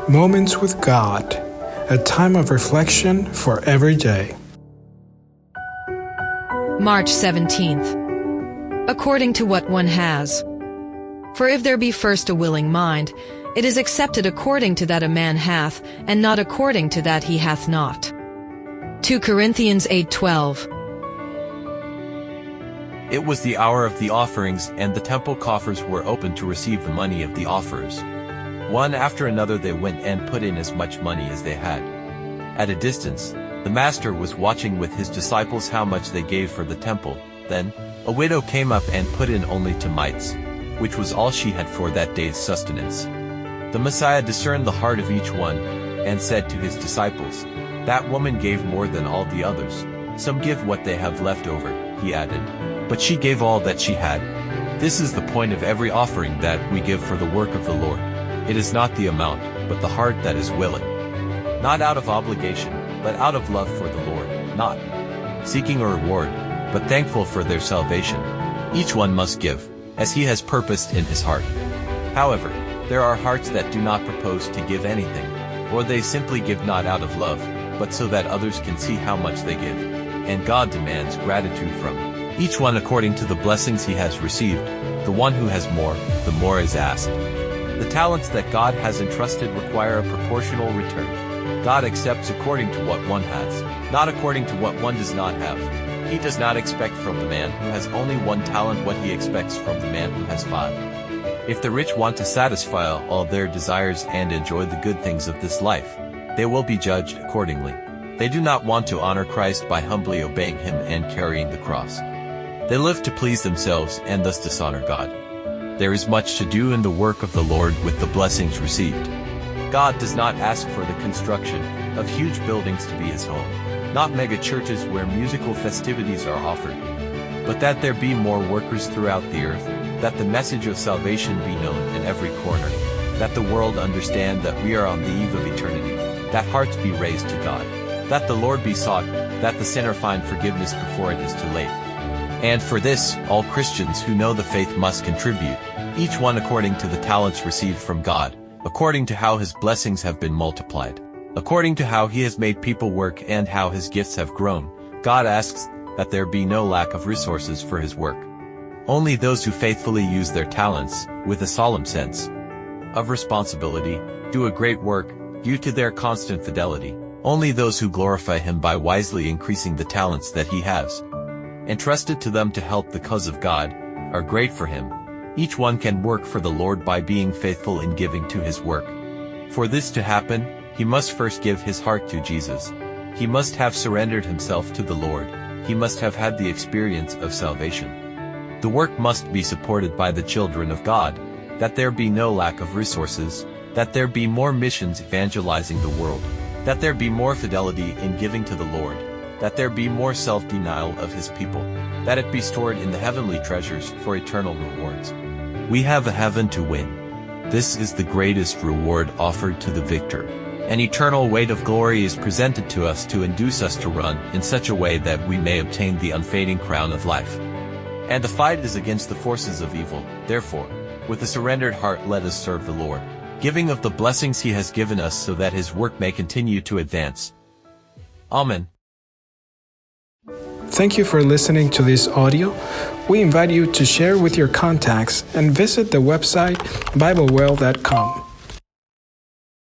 Moments with God, a time of reflection for every day. March 17th. According to what one has. For if there be first a willing mind, it is accepted according to that a man hath, and not according to that he hath not. 2 Corinthians 8:12. It was the hour of the offerings, and the temple coffers were opened to receive the money of the offerers. One after another they went and put in as much money as they had. At a distance, the master was watching with his disciples how much they gave for the temple. Then, a widow came up and put in only 2 mites, which was all she had for that day's sustenance. The Messiah discerned the heart of each one, and said to his disciples, "That woman gave more than all the others. Some give what they have left over," he added. "But she gave all that she had." This is the point of every offering that we give for the work of the Lord. It is not the amount, but the heart that is willing. Not out of obligation, but out of love for the Lord, not seeking a reward, but thankful for their salvation. Each one must give, as he has purposed in his heart. However, there are hearts that do not propose to give anything, or they simply give not out of love, but so that others can see how much they give. And God demands gratitude from each one according to the blessings he has received. The one who has more, the more is asked. The talents that God has entrusted require a proportional return. God accepts according to what one has, not according to what one does not have. He does not expect from the man who has only 1 talent what he expects from the man who has 5. If the rich want to satisfy all their desires and enjoy the good things of this life, they will be judged accordingly. They do not want to honor Christ by humbly obeying him and carrying the cross. They live to please themselves and thus dishonor God. There is much to do in the work of the Lord with the blessings received. God does not ask for the construction of huge buildings to be his home, not mega churches where musical festivities are offered, but that there be more workers throughout the earth, that the message of salvation be known in every corner, that the world understand that we are on the eve of eternity, that hearts be raised to God, that the Lord be sought, that the sinner find forgiveness before it is too late. And for this, all Christians who know the faith must contribute, each one according to the talents received from God, according to how his blessings have been multiplied, according to how he has made people work and how his gifts have grown. God asks that there be no lack of resources for his work. Only those who faithfully use their talents, with a solemn sense of responsibility, do a great work, due to their constant fidelity. Only those who glorify him by wisely increasing the talents that he has entrusted to them to help the cause of God, are great for him. Each one can work for the Lord by being faithful in giving to his work. For this to happen, he must first give his heart to Jesus. He must have surrendered himself to the Lord. He must have had the experience of salvation. The work must be supported by the children of God, that there be no lack of resources, that there be more missions evangelizing the world, that there be more fidelity in giving to the Lord, that there be more self-denial of his people, that it be stored in the heavenly treasures for eternal rewards. We have a heaven to win. This is the greatest reward offered to the victor. An eternal weight of glory is presented to us to induce us to run in such a way that we may obtain the unfading crown of life. And the fight is against the forces of evil. Therefore, with a surrendered heart let us serve the Lord, giving of the blessings he has given us so that his work may continue to advance. Amen. Thank you for listening to this audio. We invite you to share with your contacts and visit the website BibleWell.com.